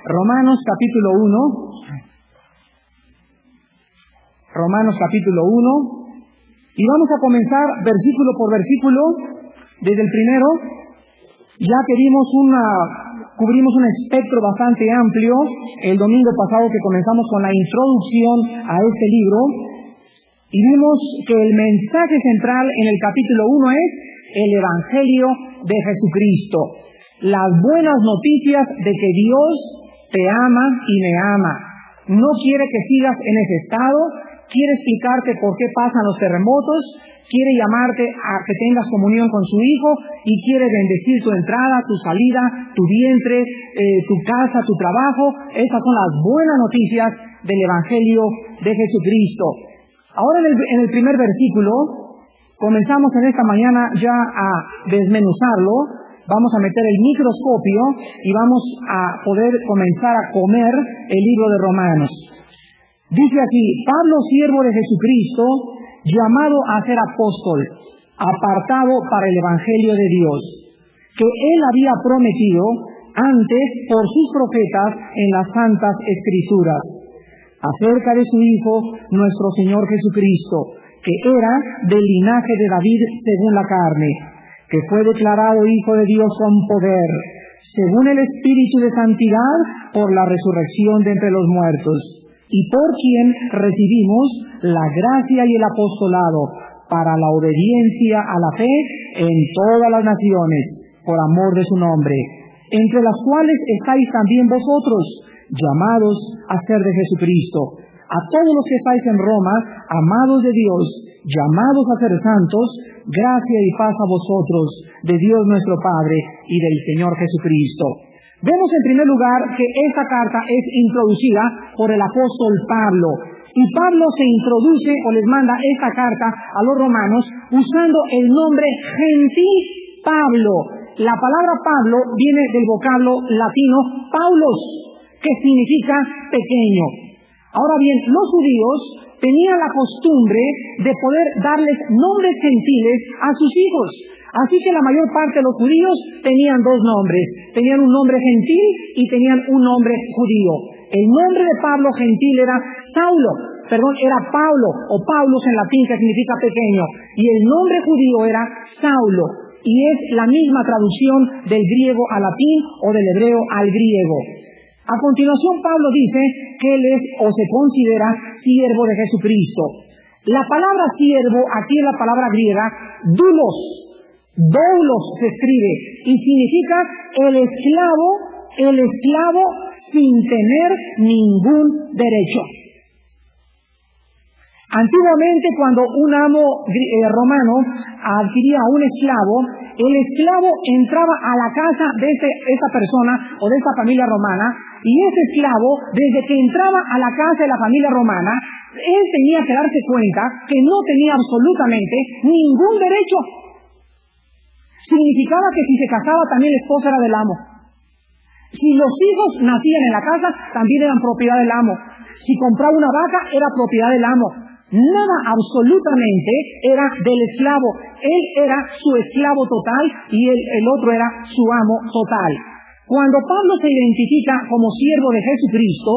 Romanos capítulo 1. Romanos capítulo 1. Y vamos a comenzar versículo por versículo, desde el primero, ya que cubrimos un espectro bastante amplio el domingo pasado que comenzamos con la introducción a este libro, y vimos que el mensaje central en el capítulo 1 es el Evangelio de Jesucristo, las buenas noticias de que Dios te ama y me ama. No quiere que sigas en ese estado, quiere explicarte por qué pasan los terremotos, quiere llamarte a que tengas comunión con su Hijo y quiere bendecir tu entrada, tu salida, tu vientre, tu casa, tu trabajo. Estas son las buenas noticias del Evangelio de Jesucristo. Ahora en el primer versículo, comenzamos en esta mañana ya a desmenuzarlo. Vamos a meter el microscopio y vamos a poder comenzar a comer el libro de Romanos. Dice aquí: Pablo, siervo de Jesucristo, llamado a ser apóstol, apartado para el Evangelio de Dios, que él había prometido antes por sus profetas en las santas Escrituras, acerca de su Hijo, nuestro Señor Jesucristo, que era del linaje de David según la carne, que fue declarado Hijo de Dios con poder, según el Espíritu de santidad, por la resurrección de entre los muertos, y por quien recibimos la gracia y el apostolado para la obediencia a la fe en todas las naciones, por amor de su nombre, entre las cuales estáis también vosotros, llamados a ser de Jesucristo. A todos los que estáis en Roma, amados de Dios, llamados a ser santos, gracia y paz a vosotros, de Dios nuestro Padre y del Señor Jesucristo. Vemos en primer lugar que esta carta es introducida por el apóstol Pablo. Y Pablo se introduce o les manda esta carta a los romanos usando el nombre gentil Pablo. La palabra Pablo viene del vocablo latino Paulos, que significa pequeño. Ahora bien, los judíos tenían la costumbre de poder darles nombres gentiles a sus hijos. Así que la mayor parte de los judíos tenían dos nombres. Tenían un nombre gentil y tenían un nombre judío. El nombre de Pablo gentil era era Paulo, o Paulus en latín, que significa pequeño. Y el nombre judío era Saulo. Y es la misma traducción del griego al latín o del hebreo al griego. A continuación, Pablo dice que él es o se considera siervo de Jesucristo. La palabra siervo aquí es la palabra griega doulos se escribe, y significa el esclavo sin tener ningún derecho. Antiguamente, cuando un amo romano adquiría a un esclavo, el esclavo entraba a la casa de esa persona o de esa familia romana, y ese esclavo, desde que entraba a la casa de la familia romana, él tenía que darse cuenta que no tenía absolutamente ningún derecho. Significaba que si se casaba también la esposa era del amo. Si los hijos nacían en la casa, también eran propiedad del amo. Si compraba una vaca, era propiedad del amo. Nada absolutamente era del esclavo. Él era su esclavo total y el otro era su amo total. Cuando Pablo se identifica como siervo de Jesucristo,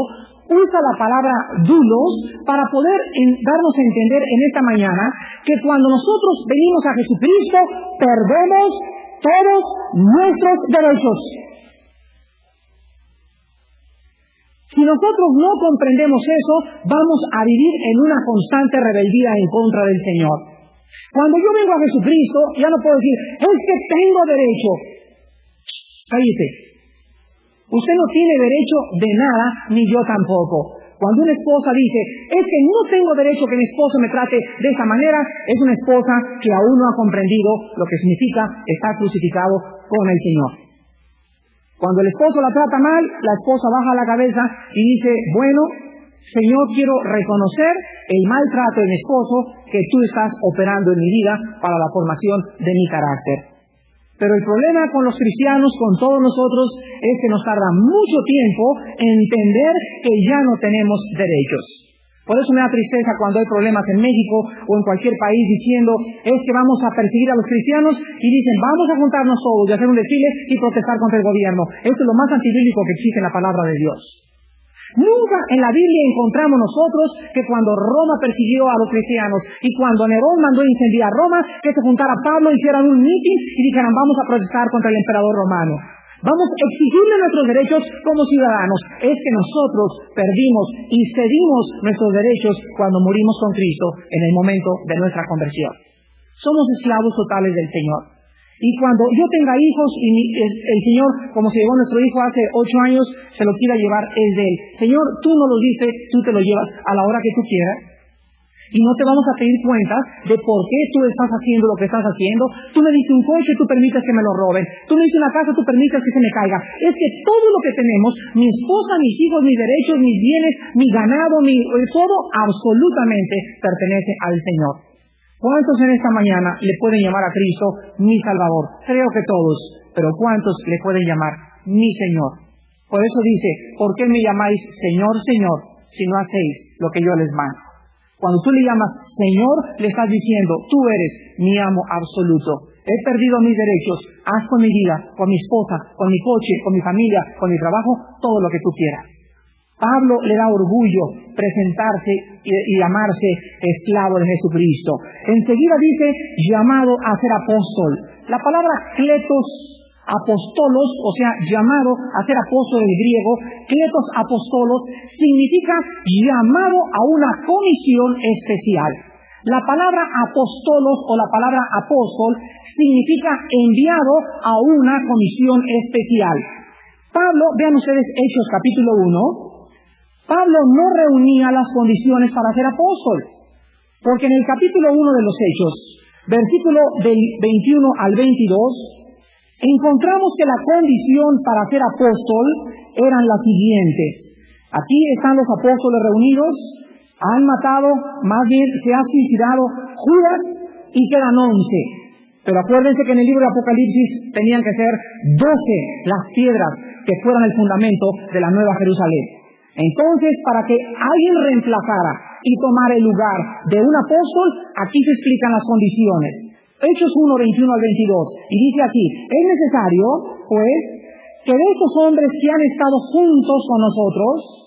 usa la palabra doulos para poder darnos a entender en esta mañana que cuando nosotros venimos a Jesucristo, perdemos todos nuestros derechos. Si nosotros no comprendemos eso, vamos a vivir en una constante rebeldía en contra del Señor. Cuando yo vengo a Jesucristo, ya no puedo decir, es que tengo derecho. Cállese. Usted no tiene derecho de nada, ni yo tampoco. Cuando una esposa dice, es que no tengo derecho que mi esposo me trate de esa manera, es una esposa que aún no ha comprendido lo que significa estar crucificado con el Señor. Cuando el esposo la trata mal, la esposa baja la cabeza y dice, bueno, Señor, quiero reconocer el maltrato de mi esposo que tú estás operando en mi vida para la formación de mi carácter. Pero el problema con los cristianos, con todos nosotros, es que nos tarda mucho tiempo en entender que ya no tenemos derechos. Por eso me da tristeza cuando hay problemas en México o en cualquier país diciendo es que vamos a perseguir a los cristianos y dicen vamos a juntarnos todos y hacer un desfile y protestar contra el gobierno. Esto es lo más antibíblico que existe en la palabra de Dios. Nunca en la Biblia encontramos nosotros que cuando Roma persiguió a los cristianos y cuando Nerón mandó incendiar Roma, que se juntara Pablo, hicieran un mitin y dijeran vamos a protestar contra el emperador romano. Vamos a exigirle nuestros derechos como ciudadanos. Es que nosotros perdimos y cedimos nuestros derechos cuando morimos con Cristo en el momento de nuestra conversión. Somos esclavos totales del Señor. Y cuando yo tenga hijos y el Señor, como se llevó nuestro hijo hace 8 años, se lo quiera llevar, es de Él. Señor, tú no lo diste, tú te lo llevas a la hora que tú quieras. Y no te vamos a pedir cuentas de por qué tú estás haciendo lo que estás haciendo. Tú me diste un coche, tú permites que me lo roben. Tú me diste una casa, tú permites que se me caiga. Es que todo lo que tenemos, mi esposa, mis hijos, mis derechos, mis bienes, mi ganado, todo absolutamente pertenece al Señor. ¿Cuántos en esta mañana le pueden llamar a Cristo mi Salvador? Creo que todos, pero ¿cuántos le pueden llamar mi Señor? Por eso dice, ¿por qué me llamáis Señor, Señor, si no hacéis lo que yo les mando? Cuando tú le llamas Señor, le estás diciendo, tú eres mi amo absoluto. He perdido mis derechos, haz con mi vida, con mi esposa, con mi coche, con mi familia, con mi trabajo, todo lo que tú quieras. Pablo le da orgullo presentarse y llamarse esclavo de Jesucristo. Enseguida dice, llamado a ser apóstol. La palabra kletos, apostolos, o sea, llamado a ser apóstol en griego, kletos apostolos, significa llamado a una comisión especial. La palabra apostolos o la palabra apóstol significa enviado a una comisión especial. Pablo, vean ustedes Hechos capítulo 1, Pablo no reunía las condiciones para ser apóstol, porque en el capítulo 1 de los Hechos, versículo del 21 al 22, encontramos que la condición para ser apóstol eran las siguientes. Aquí están los apóstoles reunidos, han matado, más bien se ha suicidado Judas y quedan 11. Pero acuérdense que en el libro de Apocalipsis tenían que ser 12 las piedras que fueran el fundamento de la Nueva Jerusalén. Entonces, para que alguien reemplazara y tomara el lugar de un apóstol, aquí se explican las condiciones. Hechos 1, 21 al 22. Y dice aquí, es necesario, pues, que de esos hombres que han estado juntos con nosotros,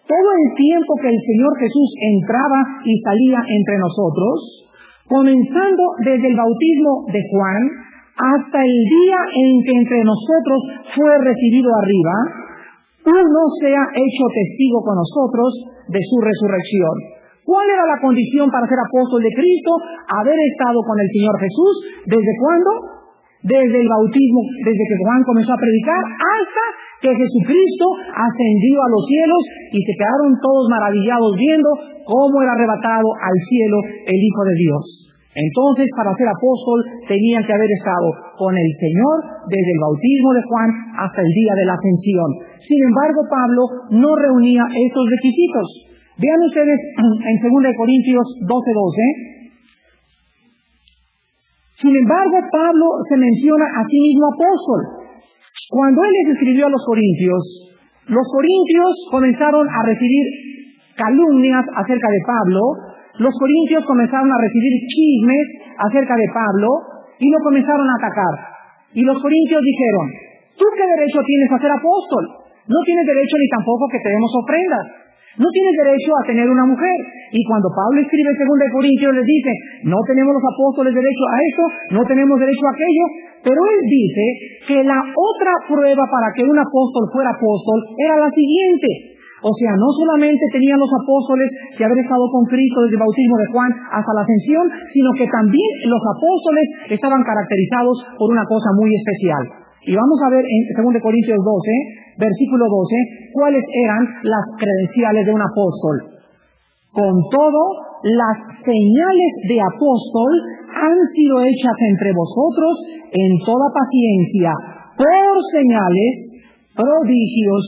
todo el tiempo que el Señor Jesús entraba y salía entre nosotros, comenzando desde el bautismo de Juan, hasta el día en que entre nosotros fue recibido arriba, uno sea hecho testigo con nosotros de su resurrección. ¿Cuál era la condición para ser apóstol de Cristo? Haber estado con el Señor Jesús. ¿Desde cuándo? Desde el bautismo, desde que Juan comenzó a predicar, hasta que Jesucristo ascendió a los cielos y se quedaron todos maravillados viendo cómo era arrebatado al cielo el Hijo de Dios. Entonces, para ser apóstol, tenían que haber estado con el Señor desde el bautismo de Juan hasta el día de la ascensión. Sin embargo, Pablo no reunía estos requisitos. Vean ustedes en 2 Corintios 12:12. Sin embargo, Pablo se menciona a sí mismo apóstol. Cuando él les escribió a los corintios comenzaron a recibir calumnias acerca de Pablo, los corintios comenzaron a recibir chismes acerca de Pablo y lo comenzaron a atacar. Y los corintios dijeron, ¿tú qué derecho tienes a ser apóstol? No tienes derecho ni tampoco que te demos ofrendas. No tienes derecho a tener una mujer. Y cuando Pablo escribe en 2 Corintios les dice, no tenemos los apóstoles derecho a esto, no tenemos derecho a aquello. Pero él dice que la otra prueba para que un apóstol fuera apóstol era la siguiente. O sea, no solamente tenían los apóstoles que haber estado con Cristo desde el bautismo de Juan hasta la ascensión, sino que también los apóstoles estaban caracterizados por una cosa muy especial. Y vamos a ver en 2 Corintios 12, versículo 12, cuáles eran las credenciales de un apóstol. Con todo, las señales de apóstol han sido hechas entre vosotros en toda paciencia, por señales, prodigios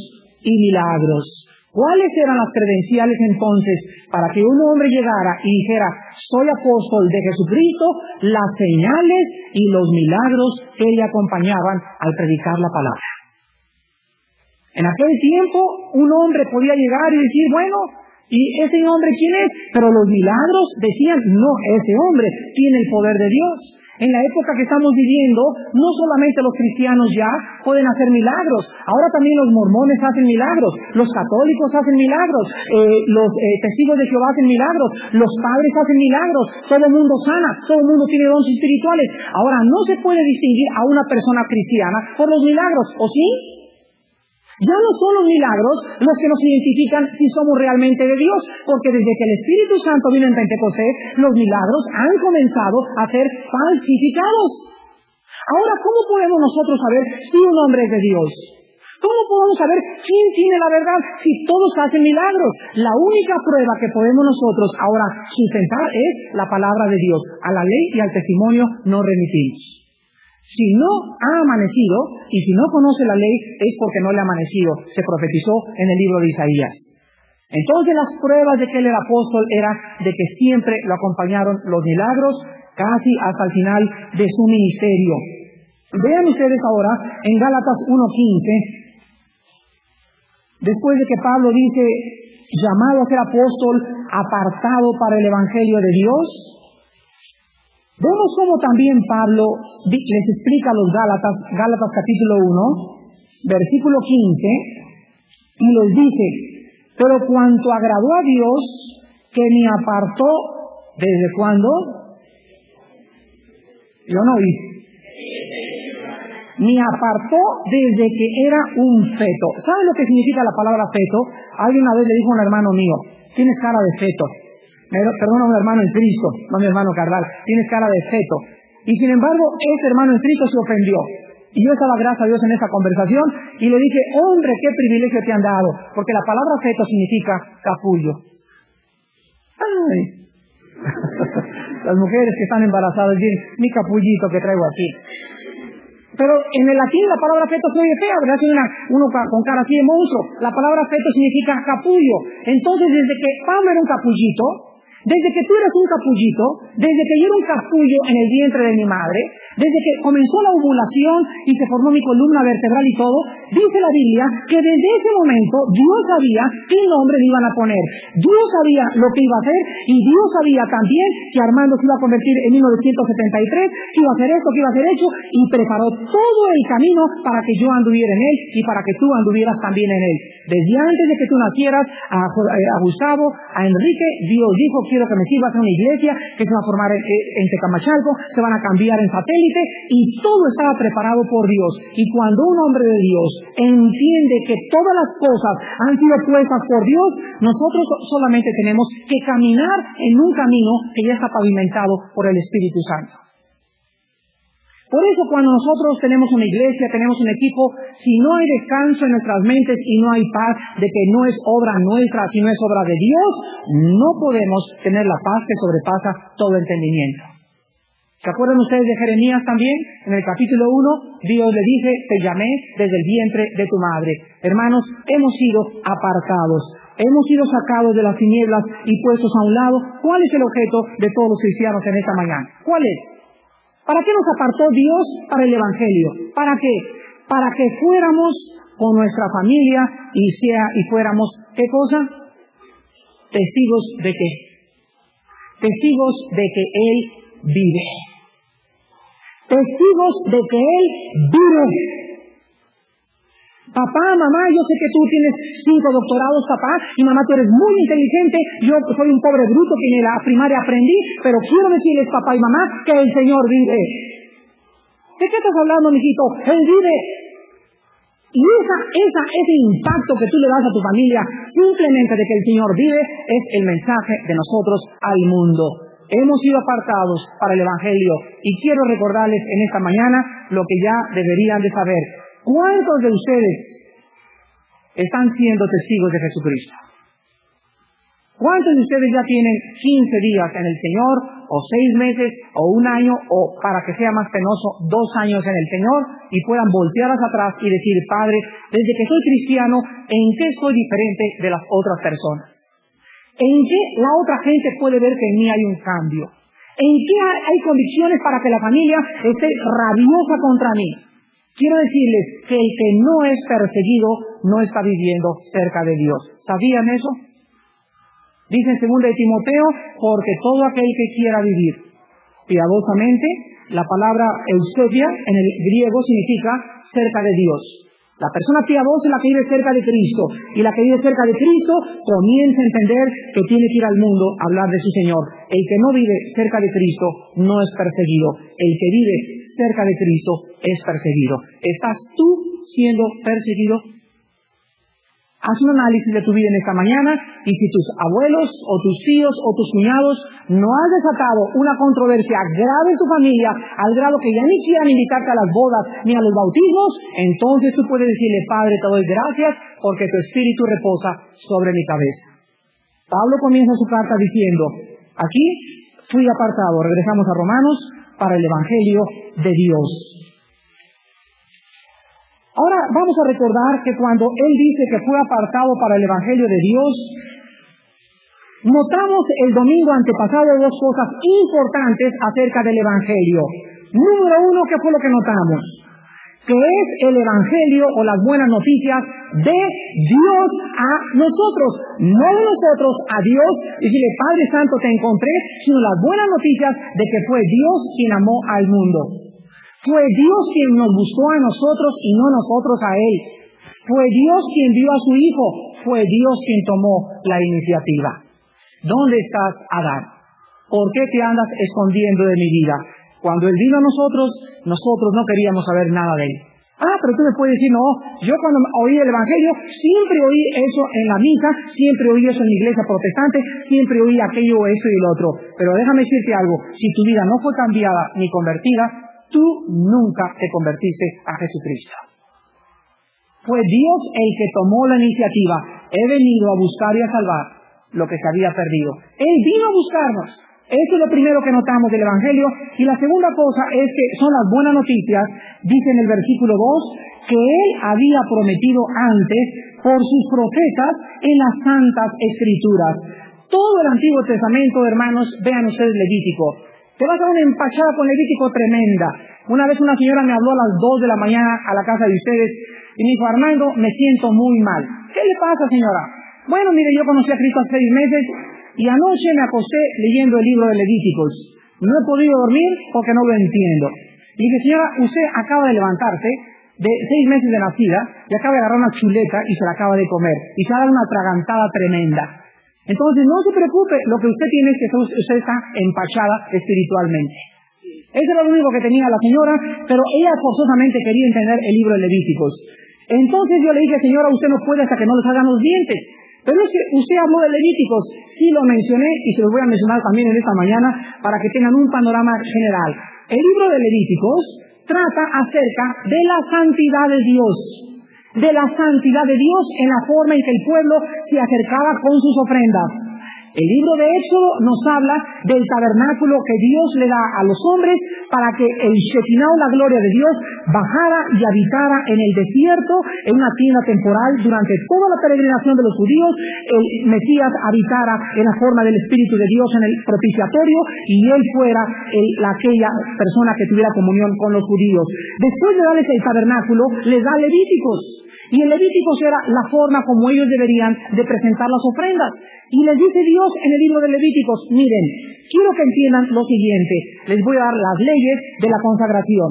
y milagros. ¿Cuáles eran las credenciales entonces para que un hombre llegara y dijera, soy apóstol de Jesucristo? Las señales y los milagros que le acompañaban al predicar la palabra. En aquel tiempo, un hombre podía llegar y decir, bueno, ¿y ese hombre quién es? Pero los milagros decían, no, ese hombre tiene el poder de Dios. En la época que estamos viviendo, no solamente los cristianos ya pueden hacer milagros, ahora también los mormones hacen milagros, los católicos hacen milagros, los testigos de Jehová hacen milagros, los padres hacen milagros, todo el mundo sana, todo el mundo tiene dones espirituales. Ahora, no se puede distinguir a una persona cristiana por los milagros, ¿o sí? Ya no son los milagros los que nos identifican si somos realmente de Dios, porque desde que el Espíritu Santo vino en Pentecostés, los milagros han comenzado a ser falsificados. Ahora, ¿cómo podemos nosotros saber si un hombre es de Dios? ¿Cómo podemos saber quién tiene la verdad si todos hacen milagros? La única prueba que podemos nosotros ahora sustentar es la palabra de Dios. A la ley y al testimonio no remitimos. Si no ha amanecido, y si no conoce la ley, es porque no le ha amanecido. Se profetizó en el libro de Isaías. Entonces las pruebas de que él era apóstol era de que siempre lo acompañaron los milagros, casi hasta el final de su ministerio. Vean ustedes ahora en Gálatas 1:15, después de que Pablo dice, llamado a ser apóstol, apartado para el evangelio de Dios, vemos cómo también Pablo les explica a los Gálatas capítulo 1, versículo 15, y les dice, pero cuanto agradó a Dios, que me apartó, ¿desde cuándo? Yo no oí. Me apartó desde que era un feto. ¿Saben lo que significa la palabra feto? Alguien una vez le dijo a un hermano mío, tienes cara de feto. Perdona, un hermano en Cristo, no mi hermano carnal, tienes cara de feto. Y sin embargo, ese hermano en Cristo se ofendió. Y yo estaba, gracias a Dios, en esa conversación y le dije, hombre, qué privilegio te han dado, porque la palabra feto significa capullo. ¡Ay! Las mujeres que están embarazadas dicen, mi capullito que traigo aquí. Pero en el latín la palabra feto se oye fea, ¿verdad? Uno con cara así de monstruo. La palabra feto significa capullo. Entonces, desde que Pablo era un capullito, desde que tú eras un capullito, desde que yo era un capullo en el vientre de mi madre, desde que comenzó la ovulación y se formó mi columna vertebral y todo, dice la Biblia que desde ese momento Dios sabía qué nombre le iban a poner. Dios sabía lo que iba a hacer y Dios sabía también que Armando se iba a convertir en 1973, que iba a hacer esto, que iba a hacer hecho, y preparó todo el camino para que yo anduviera en él y para que tú anduvieras también en él. Desde antes de que tú nacieras, a Gustavo, a Enrique, Dios dijo, quiero que me sirvas en una iglesia que se va a formar en Tecamachalco, se van a cambiar en satélite, y todo estaba preparado por Dios. Y cuando un hombre de Dios entiende que todas las cosas han sido puestas por Dios, nosotros solamente tenemos que caminar en un camino que ya está pavimentado por el Espíritu Santo. Por eso cuando nosotros tenemos una iglesia, tenemos un equipo, si no hay descanso en nuestras mentes y no hay paz de que no es obra nuestra, sino es obra de Dios, no podemos tener la paz que sobrepasa todo entendimiento. ¿Se acuerdan ustedes de Jeremías también? En el capítulo 1, Dios le dice, te llamé desde el vientre de tu madre. Hermanos, hemos sido apartados, hemos sido sacados de las tinieblas y puestos a un lado. ¿Cuál es el objeto de todos los cristianos en esta mañana? ¿Cuál es? ¿Para qué nos apartó Dios para el Evangelio? ¿Para qué? Para que fuéramos con nuestra familia y fuéramos, ¿qué cosa? Testigos de qué? Testigos de que Él vive. Testigos de que Él vive. Papá, mamá, yo sé que tú tienes 5 doctorados, papá, y mamá, tú eres muy inteligente, yo soy un pobre bruto que en la primaria aprendí, pero quiero decirles, papá y mamá, que el Señor vive. ¿De qué estás hablando, mijito? Él vive. Y ese impacto que tú le das a tu familia, simplemente de que el Señor vive, es el mensaje de nosotros al mundo. Hemos sido apartados para el Evangelio, y quiero recordarles en esta mañana lo que ya deberían de saber. ¿Cuántos de ustedes están siendo testigos de Jesucristo? ¿Cuántos de ustedes ya tienen 15 días en el Señor, o 6 meses, o 1 año, o para que sea más penoso, 2 años en el Señor, y puedan voltear hacia atrás y decir, Padre, desde que soy cristiano, ¿en qué soy diferente de las otras personas? ¿En qué la otra gente puede ver que en mí hay un cambio? ¿En qué hay condiciones para que la familia esté rabiosa contra mí? Quiero decirles que el que no es perseguido no está viviendo cerca de Dios. ¿Sabían eso? Dice en 2 de Timoteo, porque todo aquel que quiera vivir piadosamente, la palabra eusebia en el griego significa cerca de Dios. La persona piadosa es la que vive cerca de Cristo, y la que vive cerca de Cristo comienza a entender que tiene que ir al mundo a hablar de su Señor. El que no vive cerca de Cristo no es perseguido. El que vive cerca de Cristo es perseguido. ¿Estás tú siendo perseguido? Haz un análisis de tu vida en esta mañana, y si tus abuelos o tus tíos o tus cuñados no han desatado una controversia grave en tu familia, al grado que ya ni quieran invitarte a las bodas ni a los bautismos, entonces tú puedes decirle: Padre, te doy gracias porque tu espíritu reposa sobre mi cabeza. Pablo comienza su carta diciendo: aquí fui apartado, regresamos a Romanos, para el evangelio de Dios. Ahora vamos a recordar que cuando él dice que fue apartado para el evangelio de Dios, notamos el domingo antepasado dos cosas importantes acerca del evangelio. Número uno, ¿qué fue lo que notamos? Que es el evangelio o las buenas noticias de Dios a nosotros, no de nosotros a Dios, y decirle: Padre Santo, te encontré, sino las buenas noticias de que fue Dios quien amó al mundo. Fue Dios quien nos buscó a nosotros y no nosotros a Él. Fue Dios quien dio a su Hijo. Fue Dios quien tomó la iniciativa. ¿Dónde estás, Adán? ¿Por qué te andas escondiendo de mi vida? Cuando Él vino a nosotros no queríamos saber nada de Él. Pero tú me puedes decir: no, yo cuando oí el Evangelio, siempre oí eso en la misa, siempre oí eso en la iglesia protestante, siempre oí aquello, eso y el otro. Pero déjame decirte algo: si tu vida no fue cambiada ni convertida, tú nunca te convertiste a Jesucristo. Fue Dios el que tomó la iniciativa. He venido a buscar y a salvar lo que se había perdido. Él vino a buscarnos. Eso es lo primero que notamos del Evangelio. Y la segunda cosa es que son las buenas noticias. Dice en el versículo 2 que Él había prometido antes por sus profetas en las Santas Escrituras. Todo el Antiguo Testamento, hermanos, vean ustedes Levítico. Te vas a dar una empachada con Levítico tremenda. Una vez una señora me habló a las 2 de la mañana a la casa de ustedes y me dijo: Armando, me siento muy mal. ¿Qué le pasa, señora? Bueno, mire, yo conocí a Cristo hace 6 meses y anoche me acosté leyendo el libro de Levíticos. No he podido dormir porque no lo entiendo. Y dije: señora, usted acaba de levantarse de 6 meses de nacida y acaba de agarrar una chuleta y se la acaba de comer. Y se ha dado una atragantada tremenda. Entonces, no se preocupe, lo que usted tiene es que usted está empachada espiritualmente. Eso era lo único que tenía la señora, pero ella forzosamente quería entender el libro de Levíticos. Entonces yo le dije: señora, usted no puede hasta que no le salgan los dientes. Pero es que usted habló de Levíticos, sí lo mencioné y se los voy a mencionar también en esta mañana para que tengan un panorama general. El libro de Levíticos trata acerca de la santidad de Dios. De la santidad de Dios en la forma en que el pueblo se acercaba con sus ofrendas. El libro de Éxodo nos habla del tabernáculo que Dios le da a los hombres para que el Shekinah, la gloria de Dios, bajara y habitara en el desierto, en una tienda temporal. Durante toda la peregrinación de los judíos, el Mesías habitara en la forma del Espíritu de Dios en el propiciatorio y Él fuera aquella persona que tuviera comunión con los judíos. Después de darles el tabernáculo, les da Levíticos. Y en Levíticos era la forma como ellos deberían de presentar las ofrendas. Y les dice Dios en el libro de Levíticos: miren, quiero que entiendan lo siguiente. Les voy a dar las leyes de la consagración.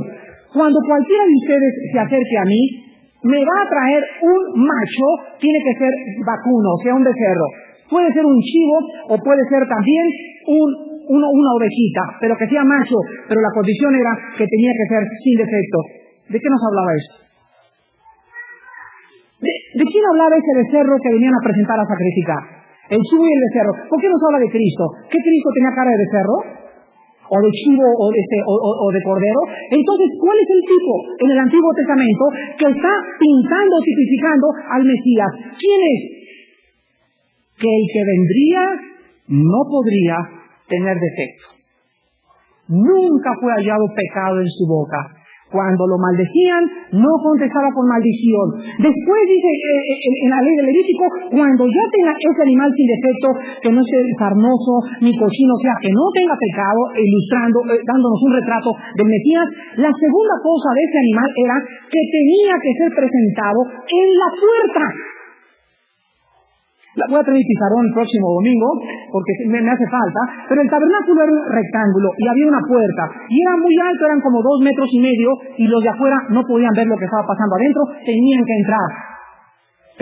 Cuando cualquiera de ustedes se acerque a mí, me va a traer un macho, tiene que ser vacuno, o sea, un becerro. Puede ser un chivo o puede ser también una ovejita, pero que sea macho. Pero la condición era que tenía que ser sin defecto. ¿De qué nos hablaba esto? ¿De quién hablaba ese becerro que venían a presentar a sacrificar? El chivo y el becerro. ¿Por qué nos habla de Cristo? ¿Qué Cristo tenía cara de becerro? ¿O de chivo o de cordero? Entonces, ¿cuál es el tipo en el Antiguo Testamento que está pintando, tipificando al Mesías? ¿Quién es? Que el que vendría no podría tener defecto. Nunca fue hallado pecado en su boca. Cuando lo maldecían, no contestaba con maldición. Después dice en la ley de Levítico, cuando ya tenga ese animal sin defecto, que no sea sarnoso ni cochino, o sea, que no tenga pecado, ilustrando, dándonos un retrato del Mesías, la segunda cosa de ese animal era que tenía que ser presentado en la puerta. La voy a traer pizarrón el próximo domingo, porque me hace falta, pero el tabernáculo era un rectángulo y había una puerta, y era muy alto, eran como 2,5 metros, y los de afuera no podían ver lo que estaba pasando adentro, tenían que entrar.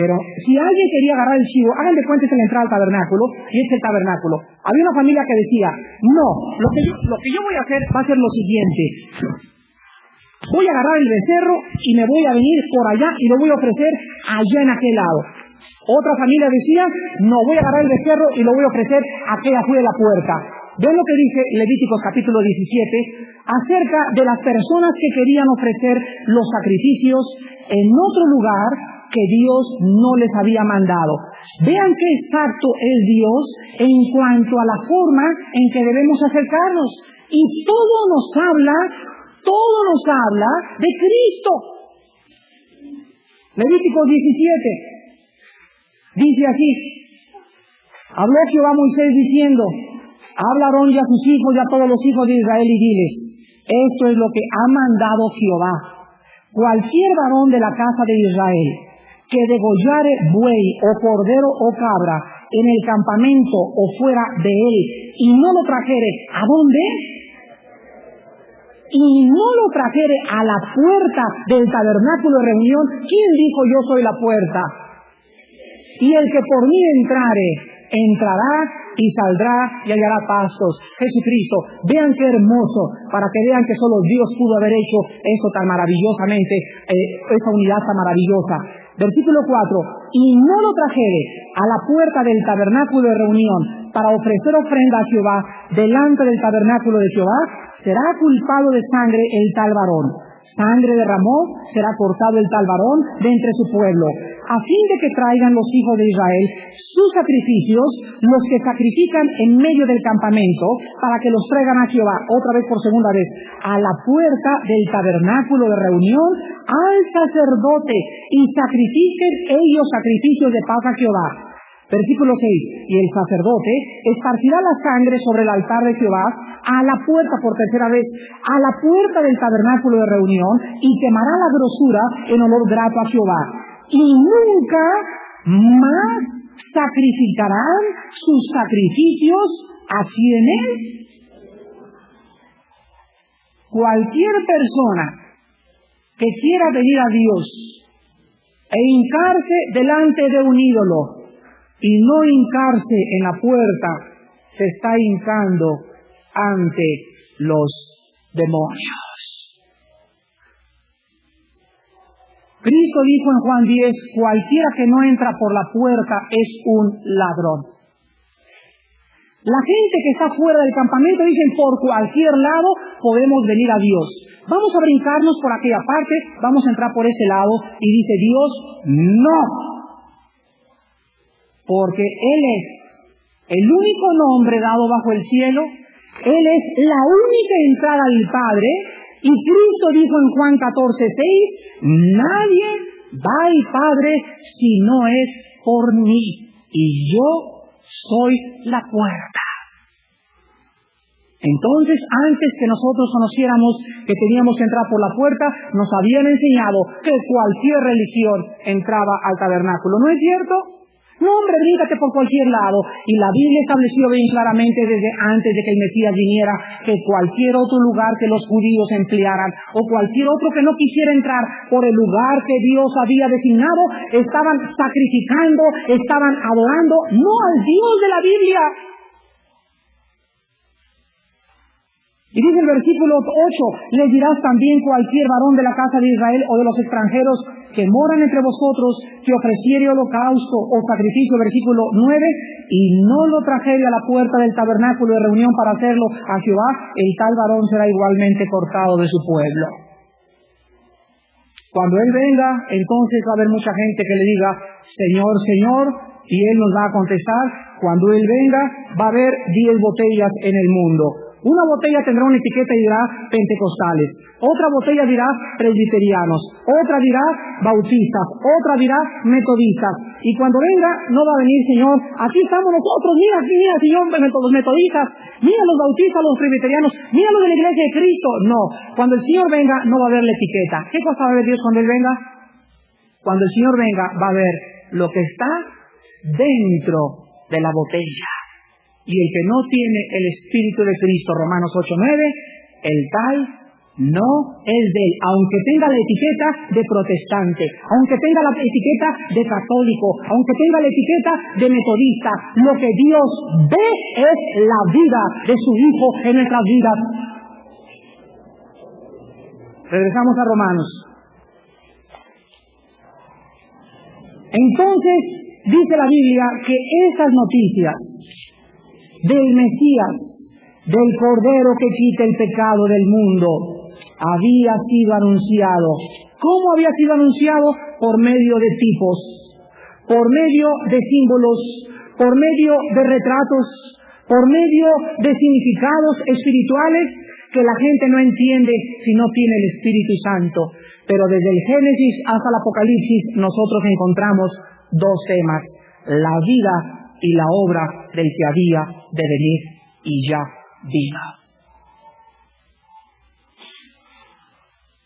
Pero si alguien quería agarrar el chivo, hagan de cuenta, es la entrada al tabernáculo, y es el tabernáculo. Había una familia que decía, no, lo que yo voy a hacer va a ser lo siguiente: voy a agarrar el becerro y me voy a venir por allá y lo voy a ofrecer allá en aquel lado. Otra familia decía, no, voy a agarrar el becerro y lo voy a ofrecer aquí afuera de la puerta. Ven lo que dice Levíticos capítulo 17 acerca de las personas que querían ofrecer los sacrificios en otro lugar que Dios no les había mandado. Vean qué exacto es Dios en cuanto a la forma en que debemos acercarnos. Y todo nos habla de Cristo. Levítico 17 dice así: habló Jehová a Moisés diciendo, habla a Aarón y a sus hijos y a todos los hijos de Israel y diles, esto es lo que ha mandado Jehová: cualquier varón de la casa de Israel que degollare buey o cordero o cabra en el campamento o fuera de él y no lo trajere, ¿a dónde? Y no lo trajere a la puerta del tabernáculo de reunión. ¿Quién dijo yo soy la puerta? Y el que por mí entrare, entrará y saldrá y hallará pastos. Jesucristo, vean qué hermoso, para que vean que solo Dios pudo haber hecho esto tan maravillosamente, esa unidad tan maravillosa. Versículo 4, y no lo trajere a la puerta del tabernáculo de reunión para ofrecer ofrenda a Jehová delante del tabernáculo de Jehová, será culpado de sangre el tal varón. Sangre derramó, será cortado el tal varón de entre su pueblo, a fin de que traigan los hijos de Israel sus sacrificios, los que sacrifican en medio del campamento, para que los traigan a Jehová, otra vez por segunda vez, a la puerta del tabernáculo de reunión, al sacerdote, y sacrifiquen ellos sacrificios de paz a Jehová. Versículo 6, y el sacerdote esparcirá la sangre sobre el altar de Jehová a la puerta, por tercera vez, a la puerta del tabernáculo de reunión, y quemará la grosura en olor grato a Jehová. Y nunca más sacrificarán sus sacrificios a quienes. Cualquier persona que quiera venir a Dios e hincarse delante de un ídolo, y no hincarse en la puerta, se está hincando ante los demonios. Cristo dijo en Juan 10, cualquiera que no entra por la puerta es un ladrón. La gente que está fuera del campamento dicen, por cualquier lado podemos venir a Dios. Vamos a brincarnos por aquella parte, vamos a entrar por ese lado, y dice Dios, no. Porque Él es el único nombre dado bajo el cielo, Él es la única entrada al Padre, y Cristo dijo en Juan 14:6, nadie va al Padre si no es por mí, y yo soy la puerta. Entonces, antes que nosotros conociéramos que teníamos que entrar por la puerta, nos habían enseñado que cualquier religión entraba al tabernáculo. ¿No es cierto? No, hombre, bríncate por cualquier lado. Y la Biblia estableció bien claramente desde antes de que el Mesías viniera que cualquier otro lugar que los judíos emplearan o cualquier otro que no quisiera entrar por el lugar que Dios había designado, estaban sacrificando, estaban adorando no al Dios de la Biblia. Y dice el versículo 8, les dirás también cualquier varón de la casa de Israel o de los extranjeros que moran entre vosotros, que ofreciere holocausto o sacrificio, versículo 9, y no lo trajere a la puerta del tabernáculo de reunión para hacerlo a Jehová, el tal varón será igualmente cortado de su pueblo. Cuando Él venga, entonces va a haber mucha gente que le diga, Señor, Señor, y Él nos va a contestar, cuando Él venga, va a haber 10 botellas en el mundo. Una botella tendrá una etiqueta y dirá pentecostales, otra botella dirá presbiterianos, otra dirá bautistas, otra dirá metodistas. Y cuando venga, no va a venir, Señor, aquí estamos nosotros, mira, Señor, los metodistas, mira los bautistas, los presbiterianos, mira los de la iglesia de Cristo. No, cuando el Señor venga, no va a haber la etiqueta. ¿Qué cosa va a ver Dios cuando Él venga? Cuando el Señor venga, va a ver lo que está dentro de la botella. Y el que no tiene el Espíritu de Cristo, Romanos 8:9, el tal no es de él, aunque tenga la etiqueta de protestante, aunque tenga la etiqueta de católico, aunque tenga la etiqueta de metodista. Lo que Dios ve es la vida de su Hijo en nuestras vidas. Regresamos a Romanos. Entonces, dice la Biblia que estas noticias del Mesías, del Cordero que quita el pecado del mundo, había sido anunciado. ¿Cómo había sido anunciado? Por medio de tipos, por medio de símbolos, por medio de retratos, por medio de significados espirituales que la gente no entiende si no tiene el Espíritu Santo. Pero desde el Génesis hasta el Apocalipsis nosotros encontramos dos temas: la vida y la obra del que había de venir y ya vino.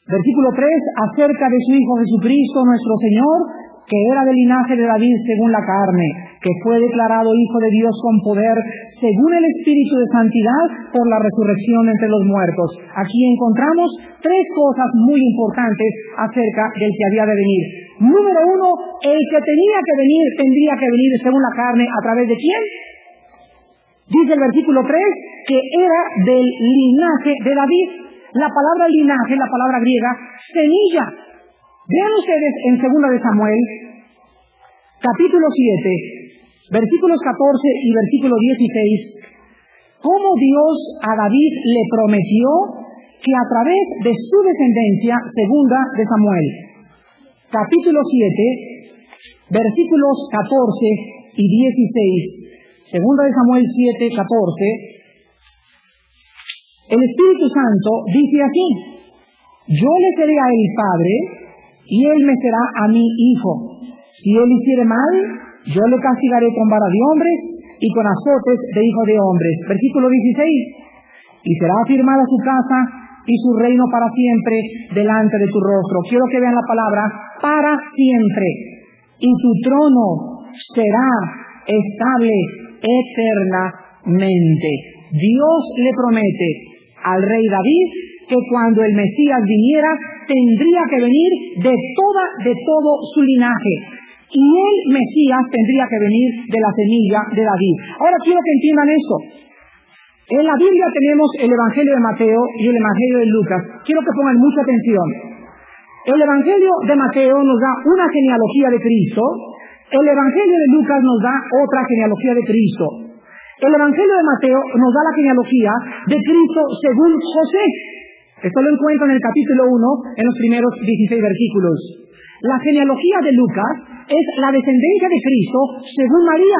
Versículo 3, acerca de su Hijo Jesucristo nuestro Señor, que era del linaje de David según la carne, que fue declarado Hijo de Dios con poder, según el Espíritu de santidad, por la resurrección entre los muertos. Aquí encontramos tres cosas muy importantes acerca del que había de venir. Número 1, el que tendría que venir según la carne, ¿a través de quién? Dice el versículo 3, que era del linaje de David. La palabra linaje, la palabra griega, semilla. Vean ustedes en 2 de Samuel, capítulo 7, versículos 14 y versículo 16, cómo Dios a David le prometió que a través de su descendencia, 2 de Samuel, capítulo 7, versículos 14 y 16, 2 de Samuel 7, 14, el Espíritu Santo dice así: yo le seré a él padre, y él me será a mí hijo. Si él hiciere mal, yo le castigaré con vara de hombres y con azotes de hijo de hombres. Versículo 16. Y será afirmada su casa y su reino para siempre delante de tu rostro. Quiero que vean la palabra para siempre. Y tu trono será estable eternamente. Dios le promete al rey David que cuando el Mesías viniera, tendría que venir de todo su linaje. Y el Mesías tendría que venir de la semilla de David. Ahora quiero que entiendan esto. En la Biblia tenemos el Evangelio de Mateo y el Evangelio de Lucas. Quiero que pongan mucha atención. El Evangelio de Mateo nos da una genealogía de Cristo. El Evangelio de Lucas nos da otra genealogía de Cristo. El Evangelio de Mateo nos da la genealogía de Cristo según José. Esto lo encuentro en el capítulo 1, en los primeros 16 versículos. La genealogía de Lucas es la descendencia de Cristo según María.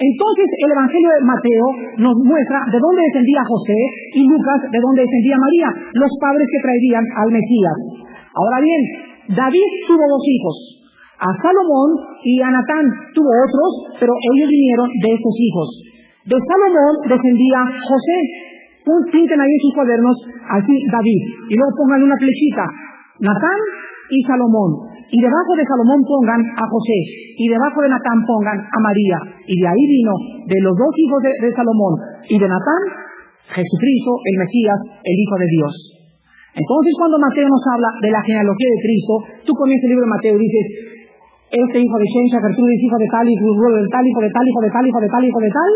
Entonces el Evangelio de Mateo nos muestra de dónde descendía José y Lucas de dónde descendía María, los padres que traerían al Mesías. Ahora bien, David tuvo dos hijos, a Salomón y a Natán. Tuvo otros, pero ellos vinieron de esos hijos. De Salomón descendía José. Pinten ahí en sus cuadernos, así David, y luego pongan una flechita, Natán y Salomón, y debajo de Salomón pongan a José, y debajo de Natán pongan a María, y de ahí vino, de los dos hijos de Salomón y de Natán, Jesucristo, el Mesías, el Hijo de Dios. Entonces cuando Mateo nos habla de la genealogía de Cristo, tú comienzas el libro de Mateo y dices, este hijo de Shencha, Gertrudis, hijo de tal, hijo de tal, hijo de tal, hijo de tal, hijo de tal, hijo de tal.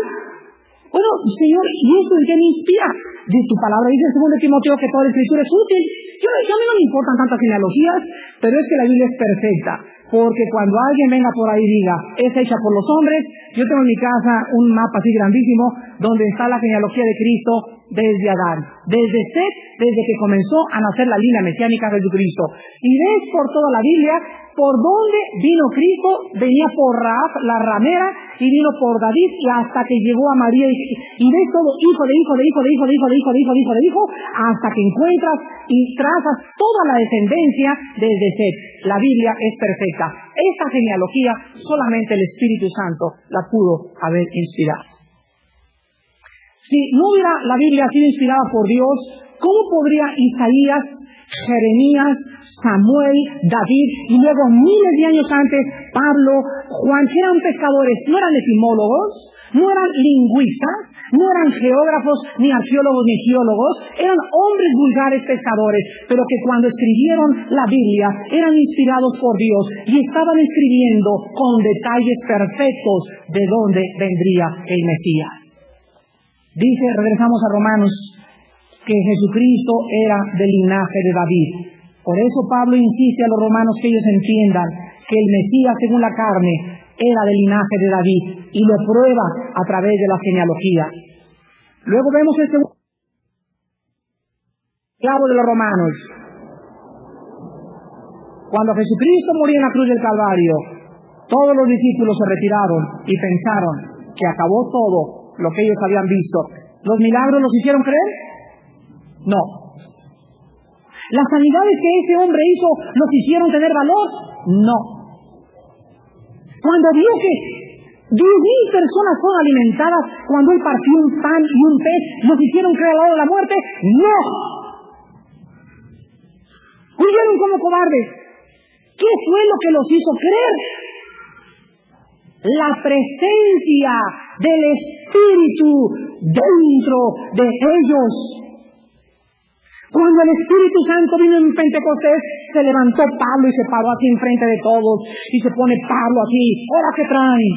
Bueno, Señor, ¿y eso en qué me inspira? Tu palabra dice en 2 Timoteo que toda la escritura es útil. A mí no me importan tantas genealogías, pero es que la Biblia es perfecta. Porque cuando alguien venga por ahí y diga, es hecha por los hombres, yo tengo en mi casa un mapa así grandísimo, donde está la genealogía de Cristo desde Adán, desde Set, desde que comenzó a nacer la línea mesiánica de Jesucristo. Y ves por toda la Biblia por dónde vino Cristo. Venía por Rahab, la ramera, y vino por David, y hasta que llegó a María, y ves todo hijo de hijo de hijo de hijo de hijo de hijo de hijo de hijo de hijo, hasta que encuentras y trazas toda la descendencia desde Set. La Biblia es perfecta. Esta genealogía solamente el Espíritu Santo la pudo haber inspirado. Si no hubiera la Biblia sido inspirada por Dios, ¿cómo podría Isaías, Jeremías, Samuel, David y luego miles de años antes Pablo, Juan, que eran pescadores, no eran etimólogos, no eran lingüistas, no eran geógrafos, ni arqueólogos, ni geólogos, eran hombres vulgares pescadores, pero que cuando escribieron la Biblia eran inspirados por Dios y estaban escribiendo con detalles perfectos de dónde vendría el Mesías? Dice, regresamos a Romanos, que Jesucristo era del linaje de David. Por eso Pablo insiste a los romanos que ellos entiendan que el Mesías, según la carne, era del linaje de David, y lo prueba a través de las genealogías. Luego vemos el segundo clavo de los romanos. Cuando Jesucristo murió en la cruz del Calvario, todos los discípulos se retiraron y pensaron que acabó todo lo que ellos habían visto. ¿Los milagros los hicieron creer? No. ¿Las sanidades que ese hombre hizo los hicieron tener valor? No. Cuando vio que 10,000 personas fueron alimentadas, cuando él partió un pan y un pez, ¿los hicieron creer al lado de la muerte? No. Huyeron como cobardes. ¿Qué fue lo que los hizo creer? La presencia del Espíritu dentro de ellos. Cuando el Espíritu Santo vino en Pentecostés, se levantó Pablo y se paró así enfrente de todos, y se pone Pablo así: ¡Hola, qué traen!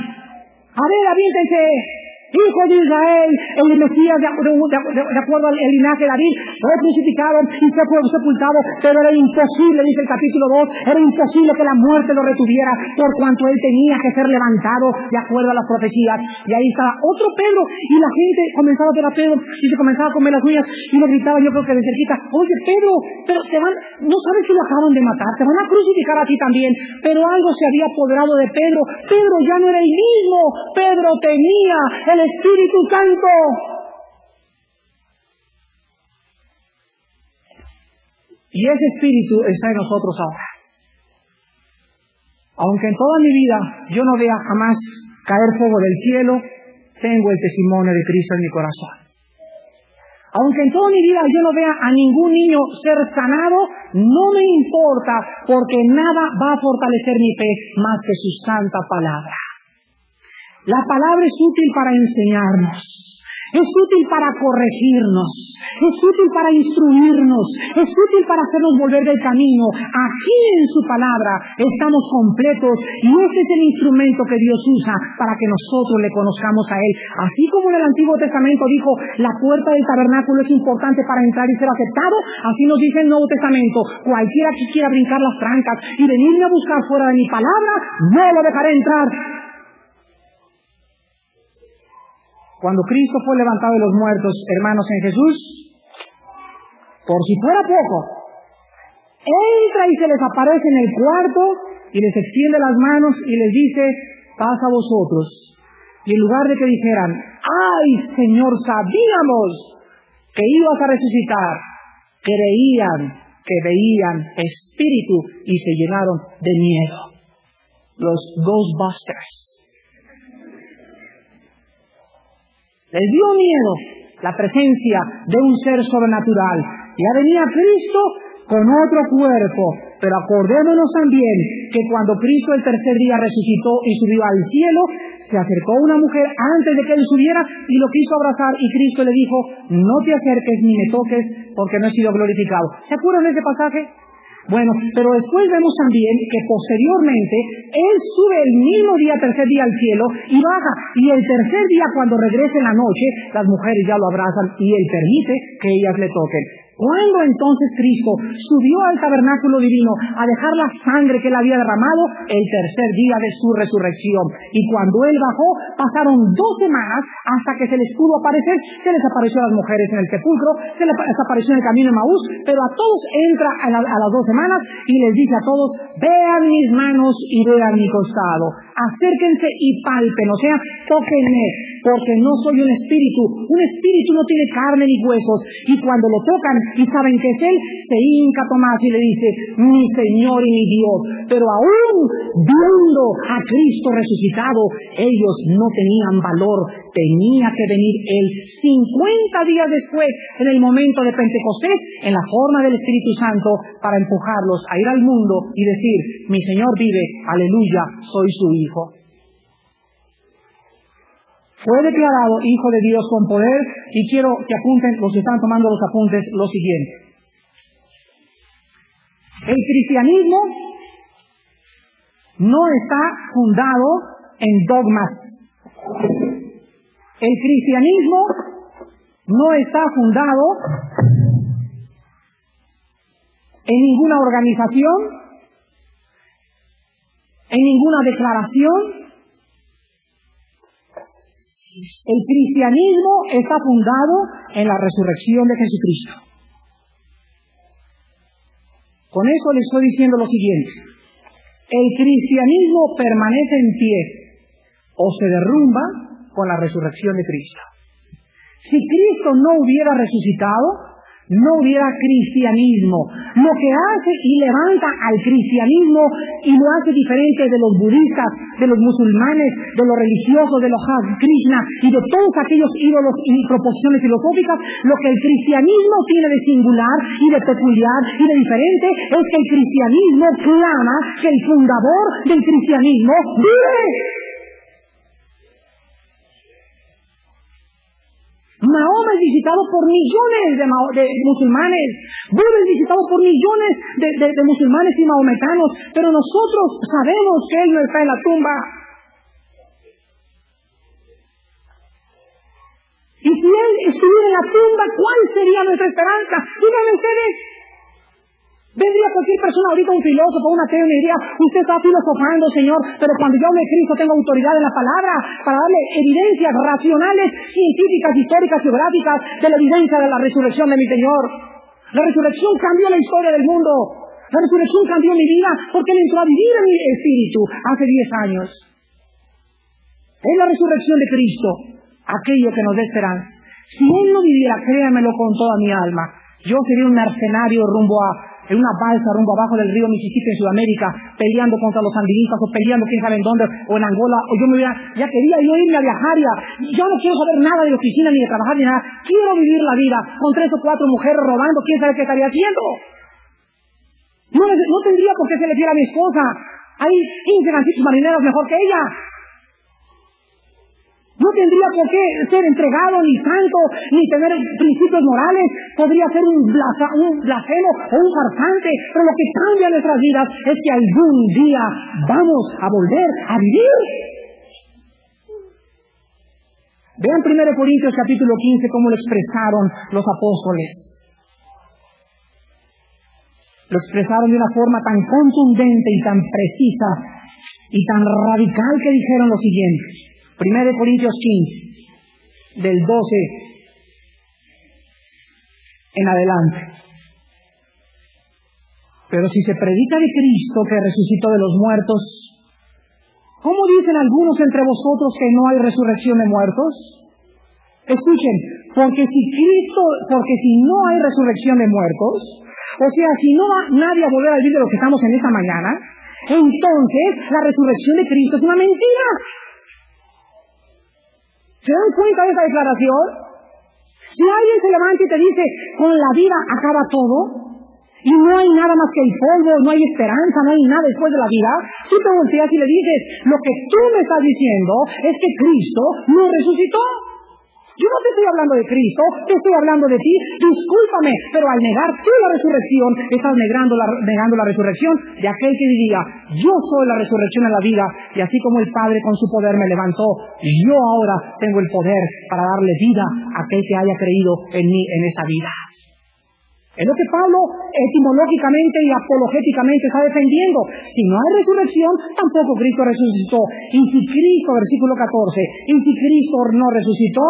A ver, aviéntense. Hijo de Israel, el Mesías de acuerdo al linaje de David, fue crucificado y fue sepultado, pero era imposible, dice el capítulo 2, era imposible que la muerte lo retuviera, por cuanto él tenía que ser levantado de acuerdo a las profecías. Y ahí estaba otro Pedro, y la gente comenzaba a ver a Pedro, y se comenzaba a comer las uñas, y le gritaba, yo creo que de cerquita: oye Pedro, pero no sabes si lo acaban de matar, te van a crucificar a ti también. Pero algo se había apoderado de Pedro. Pedro ya no era el mismo. Pedro tenía el Espíritu Santo. Y ese Espíritu está en nosotros ahora. Aunque en toda mi vida yo no vea jamás caer fuego del cielo, tengo el testimonio de Cristo en mi corazón. Aunque en toda mi vida yo no vea a ningún niño ser sanado, no me importa, porque nada va a fortalecer mi fe más que su santa palabra. La palabra es útil para enseñarnos, es útil para corregirnos, es útil para instruirnos, es útil para hacernos volver del camino. Aquí en su palabra estamos completos, y ese es el instrumento que Dios usa para que nosotros le conozcamos a Él. Así como en el Antiguo Testamento dijo, la puerta del tabernáculo es importante para entrar y ser aceptado, así nos dice el Nuevo Testamento: cualquiera que quiera brincar las trancas y venirme a buscar fuera de mi palabra, no lo dejaré entrar. Cuando Cristo fue levantado de los muertos, hermanos, en Jesús, por si fuera poco, entra y se les aparece en el cuarto y les extiende las manos y les dice: paz a vosotros. Y en lugar de que dijeran: ¡ay, Señor, sabíamos que ibas a resucitar!, creían que veían espíritu y se llenaron de miedo. Los Ghostbusters. Les dio miedo la presencia de un ser sobrenatural. Ya venía Cristo con otro cuerpo, pero acordémonos también que cuando Cristo el tercer día resucitó y subió al cielo, se acercó una mujer antes de que él subiera y lo quiso abrazar, y Cristo le dijo: no te acerques ni me toques, porque no he sido glorificado. ¿Se acuerdan de ese pasaje? Bueno, pero después vemos también que posteriormente Él sube el mismo día, tercer día al cielo, y baja. Y el tercer día, cuando regrese en la noche, las mujeres ya lo abrazan y Él permite que ellas le toquen. Cuando entonces Cristo subió al tabernáculo divino a dejar la sangre que él había derramado el tercer día de su resurrección. Y cuando él bajó, pasaron 2 semanas hasta que se les pudo aparecer. Se les apareció a las mujeres en el sepulcro, se les apareció en el camino de Maús, pero a todos entra a las 2 semanas y les dice a todos: vean mis manos y vean mi costado. Acérquense y palpen, o sea, tóquenme, porque no soy un espíritu. Un espíritu no tiene carne ni huesos. Y cuando lo tocan y saben que es él, se hinca Tomás y le dice: mi Señor y mi Dios. Pero aún viendo a Cristo resucitado, ellos no tenían valor. Tenía que venir él 50 días después, en el momento de Pentecostés, en la forma del Espíritu Santo, para empujarlos a ir al mundo y decir: mi Señor vive, aleluya, soy su hijo. Fue declarado Hijo de Dios con poder, y quiero que apunten, los que están tomando los apuntes, lo siguiente. El cristianismo no está fundado en dogmas. El cristianismo no está fundado en ninguna organización, en ninguna declaración. El cristianismo está fundado en la resurrección de Jesucristo. Con eso le estoy diciendo lo siguiente: el cristianismo permanece en pie o se derrumba con la resurrección de Cristo. Si Cristo no hubiera resucitado, no hubiera cristianismo. Lo que hace y levanta al cristianismo y lo hace diferente de los budistas, de los musulmanes, de los religiosos, de los Hare Krishna y de todos aquellos ídolos y proposiciones filosóficas, lo que el cristianismo tiene de singular y de peculiar y de diferente es que el cristianismo clama que el fundador del cristianismo vive. Mahoma es visitado por millones de musulmanes. Buda es visitado por millones de musulmanes y mahometanos. Pero nosotros sabemos que él no está en la tumba. Y si él estuviera en la tumba, ¿cuál sería nuestra esperanza? Díganme ustedes. Vendría cualquier persona ahorita, un filósofo, un ateo, y me diría: usted está filosofando, Señor, pero cuando yo hable de Cristo tengo autoridad en la palabra para darle evidencias racionales, científicas, históricas, geográficas de la evidencia de la resurrección de mi Señor. La resurrección cambió la historia del mundo. La resurrección cambió mi vida porque Él entró a vivir en mi espíritu hace 10 años. Es la resurrección de Cristo aquello que nos da esperanza. Si Él no viviera, créanmelo con toda mi alma, yo sería un mercenario en una balsa rumbo abajo del río Mississippi en Sudamérica, peleando contra los sandinistas o peleando quién sabe en dónde, o en Angola, o yo ya quería yo irme a viajar, yo no quiero saber nada de oficina, ni de trabajar, ni nada. Quiero vivir la vida con 3 o 4 mujeres robando, quién sabe qué estaría haciendo. No tendría por qué ser fiel a mi esposa. Hay 15 gancitos marineros mejor que ella. No tendría por qué ser entregado, ni santo, ni tener principios morales. Podría ser un blasfemo o un farsante. Pero lo que cambia nuestras vidas es que algún día vamos a volver a vivir. Vean 1 Corintios capítulo 15 cómo lo expresaron los apóstoles. Lo expresaron de una forma tan contundente y tan precisa y tan radical que dijeron lo siguiente. 1 Corintios 15, del 12 en adelante. Pero si se predica de Cristo que resucitó de los muertos, ¿cómo dicen algunos entre vosotros que no hay resurrección de muertos? Escuchen, porque si no hay resurrección de muertos, o sea, si no va nadie a volver a vivir de lo que estamos en esta mañana, entonces la resurrección de Cristo es una mentira. ¿Se dan cuenta de esa declaración? Si alguien se levanta y te dice: con la vida acaba todo, y no hay nada más que el polvo, no hay esperanza, no hay nada después de la vida, tú te volteas y le dices: lo que tú me estás diciendo es que Cristo no resucitó. Yo no te estoy hablando de Cristo, te estoy hablando de ti. Discúlpame, pero al negar tú la resurrección, estás negando la resurrección de aquel que diría: yo soy la resurrección en la vida, y así como el Padre con su poder me levantó, yo ahora tengo el poder para darle vida a aquel que haya creído en mí en esa vida. Es lo que Pablo etimológicamente y apologéticamente está defendiendo. Si no hay resurrección, tampoco Cristo resucitó. Y si Cristo, versículo 14, y si Cristo no resucitó,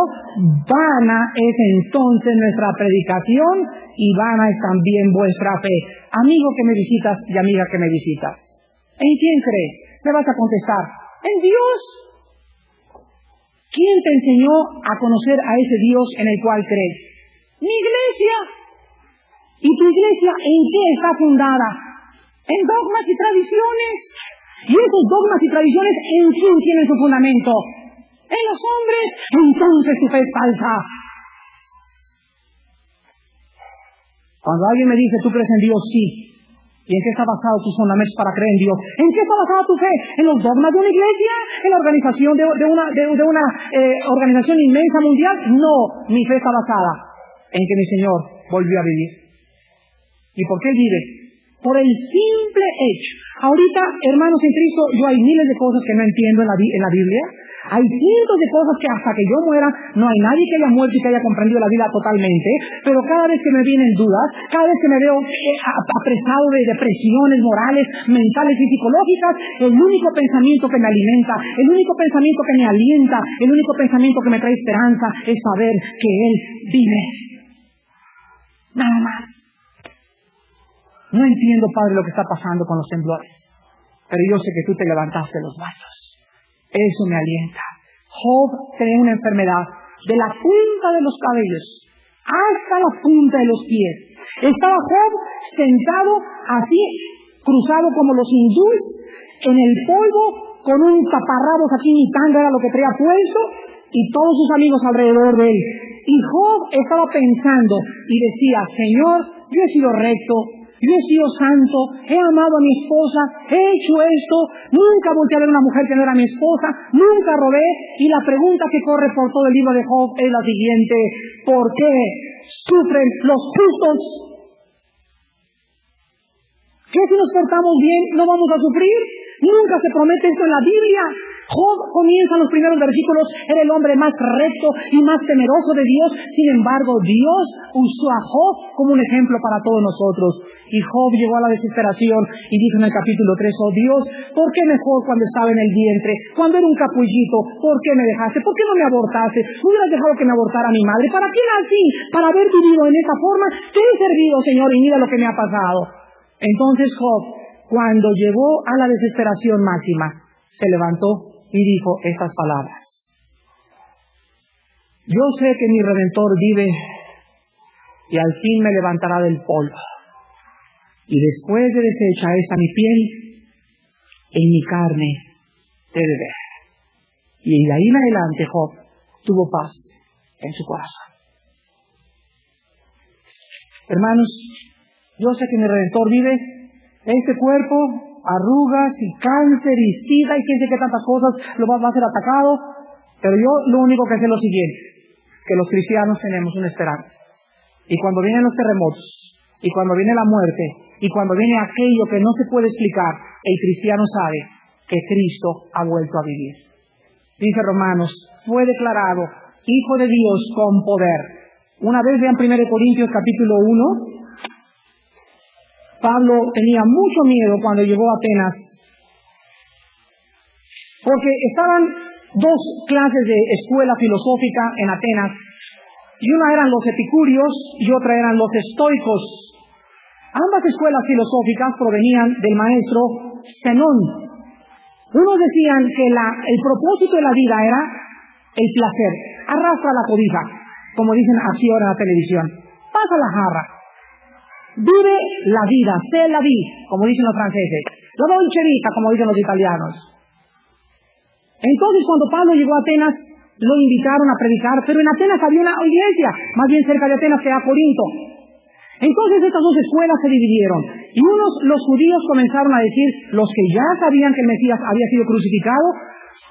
vana es entonces nuestra predicación y vana es también vuestra fe. Amigo que me visitas y amiga que me visitas, ¿en quién crees? Me vas a contestar, en Dios. ¿Quién te enseñó a conocer a ese Dios en el cual crees? Mi iglesia. ¿Y tu iglesia en qué está fundada? En dogmas y tradiciones. Y esos dogmas y tradiciones, ¿en quién tienen su fundamento? En los hombres. Entonces tu fe es falsa. Cuando alguien me dice, ¿tú crees en Dios? Sí. ¿Y en qué está basado tus fundamentos para creer en Dios? ¿En qué está basada tu fe? ¿En los dogmas de una iglesia? ¿En la organización de una organización inmensa mundial? No, mi fe está basada en que mi Señor volvió a vivir. ¿Y por qué Él vive? Por el simple hecho. Ahorita, hermanos en Cristo, yo hay miles de cosas que no entiendo en la Biblia. Hay cientos de cosas que hasta que yo muera, no hay nadie que haya muerto y que haya comprendido la Biblia totalmente. Pero cada vez que me vienen dudas, cada vez que me veo apresado de depresiones morales, mentales y psicológicas, el único pensamiento que me alimenta, el único pensamiento que me alienta, el único pensamiento que me trae esperanza es saber que Él vive. Nada más. No entiendo, Padre, lo que está pasando con los temblores, pero yo sé que tú te levantaste los brazos. Eso me alienta. Job tenía una enfermedad de la punta de los cabellos hasta la punta de los pies. Estaba Job sentado así, cruzado como los hindúes, en el polvo, con un taparrabos aquí, ni tanga era lo que traía puesto, y todos sus amigos alrededor de él. Y Job estaba pensando y decía, Señor, yo he sido recto, yo he sido santo, he amado a mi esposa, he hecho esto, nunca volteé a ver a una mujer que no era mi esposa, nunca robé. Y la pregunta que corre por todo el libro de Job es la siguiente: ¿por qué sufren los justos? ¿Qué si nos portamos bien no vamos a sufrir? Nunca se promete esto en la Biblia. Job comienza en los primeros versículos, era el hombre más recto y más temeroso de Dios. Sin embargo, Dios usó a Job como un ejemplo para todos nosotros. Y Job llegó a la desesperación y dijo en el capítulo 3, oh Dios, ¿por qué mejor cuando estaba en el vientre, cuando era un capullito, por qué me dejaste? ¿Por qué no me abortaste? ¿No hubieras dejado que me abortara mi madre? ¿Para qué nací? ¿Para haber vivido en esa forma? ¿Qué he servido, Señor? Y mira lo que me ha pasado. Entonces Job, cuando llegó a la desesperación máxima, se levantó y dijo estas palabras: yo sé que mi Redentor vive y al fin me levantará del polvo, y después de deshecha esta mi piel, en mi carne he de ver. Y de ahí en adelante Job tuvo paz en su corazón. Hermanos, yo sé que mi Redentor vive. Este cuerpo, arrugas y cáncer y sida y quién sé qué tantas cosas lo va a ser atacado, pero yo lo único que sé es lo siguiente: que los cristianos tenemos una esperanza. Y cuando vienen los terremotos, y cuando viene la muerte, y cuando viene aquello que no se puede explicar, el cristiano sabe que Cristo ha vuelto a vivir. Dice Romanos, fue declarado Hijo de Dios con poder. Una vez vean 1 Corintios capítulo 1, Pablo tenía mucho miedo cuando llegó a Atenas, porque estaban dos clases de escuela filosófica en Atenas, y una eran los epicúreos y otra eran los estoicos. Ambas escuelas filosóficas provenían del maestro Zenón. Unos decían que el propósito de la vida era el placer, arrastra la cobija, como dicen así ahora en la televisión, pasa la jarra. Vive la vida, sé la vie, como dicen los franceses. La dolce vita, como dicen los italianos. Entonces, cuando Pablo llegó a Atenas, lo invitaron a predicar, pero en Atenas había una iglesia, más bien cerca de Atenas que a Corinto. Entonces estas dos escuelas se dividieron. Y los judíos comenzaron a decir, los que ya sabían que el Mesías había sido crucificado,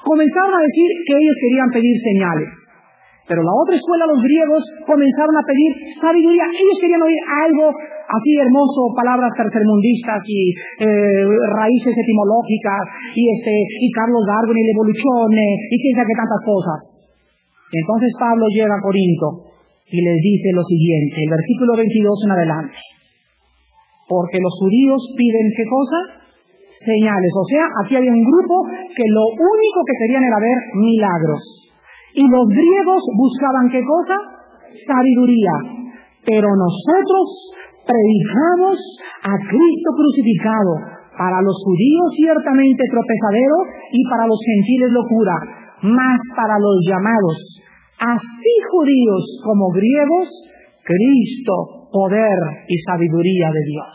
comenzaron a decir que ellos querían pedir señales. Pero la otra escuela, los griegos, comenzaron a pedir sabiduría. Ellos querían oír algo así hermoso, palabras tercermundistas y raíces etimológicas y Carlos Darwin y la evolución y quién sabe qué tantas cosas. Entonces Pablo llega a Corinto y les dice lo siguiente, el versículo 22 en adelante. Porque los judíos piden, ¿qué cosa? Señales. O sea, aquí había un grupo que lo único que querían era ver milagros. Y los griegos buscaban, ¿qué cosa? Sabiduría. Pero nosotros predicamos a Cristo crucificado, para los judíos ciertamente tropezadero y para los gentiles locura, mas para los llamados, así judíos como griegos, Cristo, poder y sabiduría de Dios.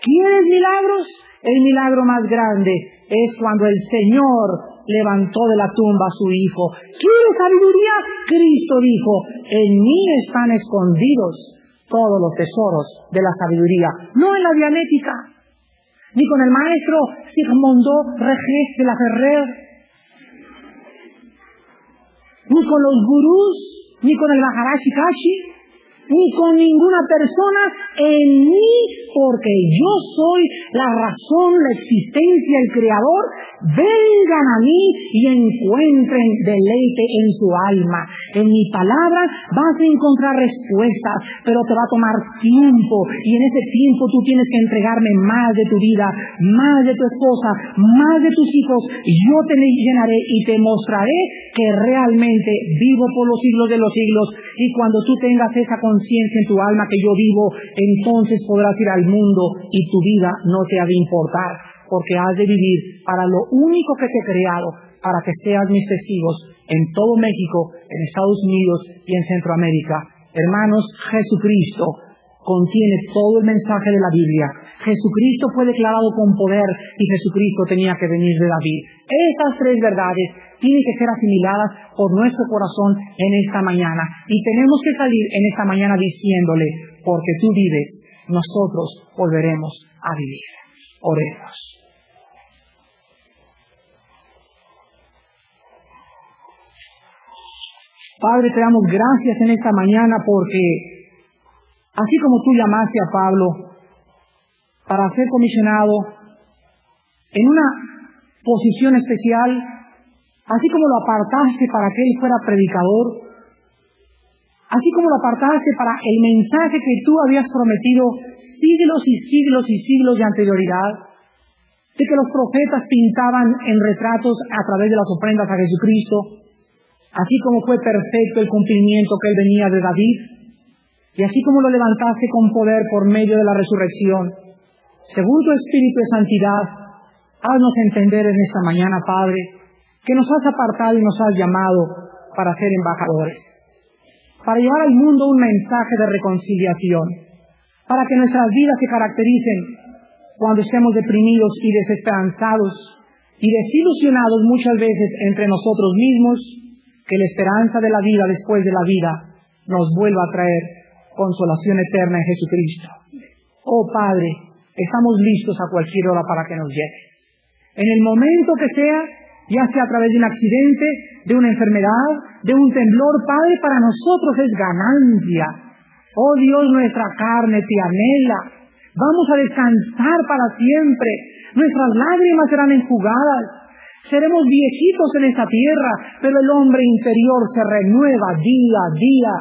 ¿Quieres milagros? El milagro más grande es cuando el Señor levantó de la tumba a su Hijo. ¿Quieres sabiduría? Cristo dijo, en mí están escondidos todos los tesoros de la sabiduría. No en la dianética, ni con el maestro Sigmundo Regés de la Ferrer, ni con los gurús, ni con el Maharaji Kashi, ni con ninguna persona, en mí, porque yo soy la razón, la existencia, el creador. Vengan a mí y encuentren deleite en su alma. En mi palabra vas a encontrar respuestas, pero te va a tomar tiempo, y en ese tiempo tú tienes que entregarme más de tu vida, más de tu esposa, más de tus hijos. Yo te llenaré y te mostraré que realmente vivo por los siglos de los siglos, y cuando tú tengas esa conciencia en tu alma que yo vivo, entonces podrás ir al mundo y tu vida no te ha de importar, porque has de vivir para lo único que te he creado, para que seas mis testigos en todo México, en Estados Unidos y en Centroamérica. Hermanos, Jesucristo contiene todo el mensaje de la Biblia. Jesucristo fue declarado con poder y Jesucristo tenía que venir de David. Estas tres verdades tienen que ser asimiladas por nuestro corazón en esta mañana, y tenemos que salir en esta mañana diciéndole, porque tú vives, nosotros volveremos a vivir. Oremos. Padre, te damos gracias en esta mañana porque así como tú llamaste a Pablo para ser comisionado en una posición especial, así como lo apartaste para que él fuera predicador, así como lo apartaste para el mensaje que tú habías prometido siglos y siglos y siglos de anterioridad, de que los profetas pintaban en retratos a través de las ofrendas a Jesucristo, así como fue perfecto el cumplimiento que él venía de David, y así como lo levantaste con poder por medio de la resurrección, según tu Espíritu de santidad, haznos entender en esta mañana, Padre, que nos has apartado y nos has llamado para ser embajadores, para llevar al mundo un mensaje de reconciliación, para que nuestras vidas se caractericen cuando estemos deprimidos y desesperanzados y desilusionados muchas veces entre nosotros mismos, que la esperanza de la vida después de la vida nos vuelva a traer consolación eterna en Jesucristo. Oh Padre, estamos listos a cualquier hora para que nos lleves. En el momento que sea, ya sea a través de un accidente, de una enfermedad, de un temblor, Padre, para nosotros es ganancia. Oh Dios, nuestra carne te anhela. Vamos a descansar para siempre. Nuestras lágrimas serán enjugadas. Seremos viejitos en esta tierra, pero el hombre interior se renueva día a día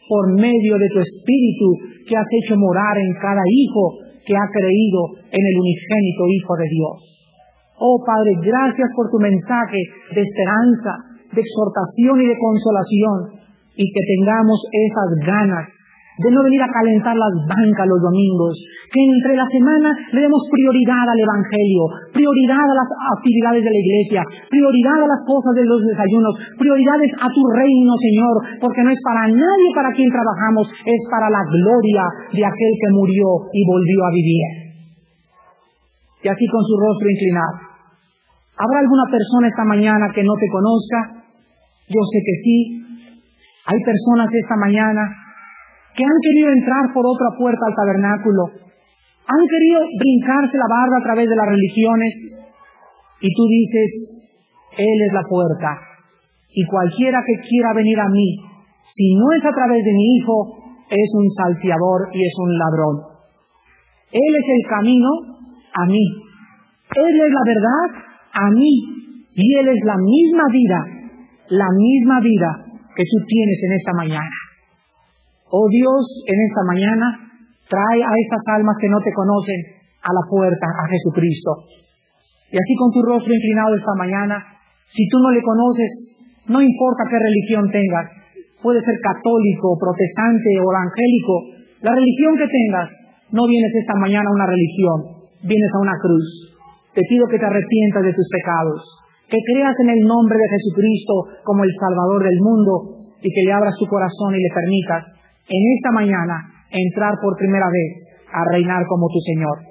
por medio de tu Espíritu que has hecho morar en cada hijo que ha creído en el unigénito Hijo de Dios. Oh Padre, gracias por tu mensaje de esperanza, de exhortación y de consolación, y que tengamos esas ganas de no venir a calentar las bancas los domingos, que entre la semana le demos prioridad al Evangelio, prioridad a las actividades de la iglesia, prioridad a las cosas de los desayunos, prioridades a tu reino, Señor, porque no es para nadie para quien trabajamos, es para la gloria de aquel que murió y volvió a vivir. Y así con su rostro inclinado. ¿Habrá alguna persona esta mañana que no te conozca? Yo sé que sí. Hay personas esta mañana que han querido entrar por otra puerta al tabernáculo, han querido brincarse la barda a través de las religiones, y tú dices, Él es la puerta, y cualquiera que quiera venir a mí, si no es a través de mi Hijo, es un salteador y es un ladrón. Él es el camino a mí, Él es la verdad a mí, y Él es la misma vida que tú tienes en esta mañana. Oh Dios, en esta mañana, trae a estas almas que no te conocen a la puerta, a Jesucristo. Y así con tu rostro inclinado esta mañana, si tú no le conoces, no importa qué religión tengas, puede ser católico, protestante o evangélico, la religión que tengas, no vienes esta mañana a una religión, vienes a una cruz. Te pido que te arrepientas de tus pecados, que creas en el nombre de Jesucristo como el Salvador del mundo y que le abras tu corazón y le permitas en esta mañana entrar por primera vez a reinar como tu Señor.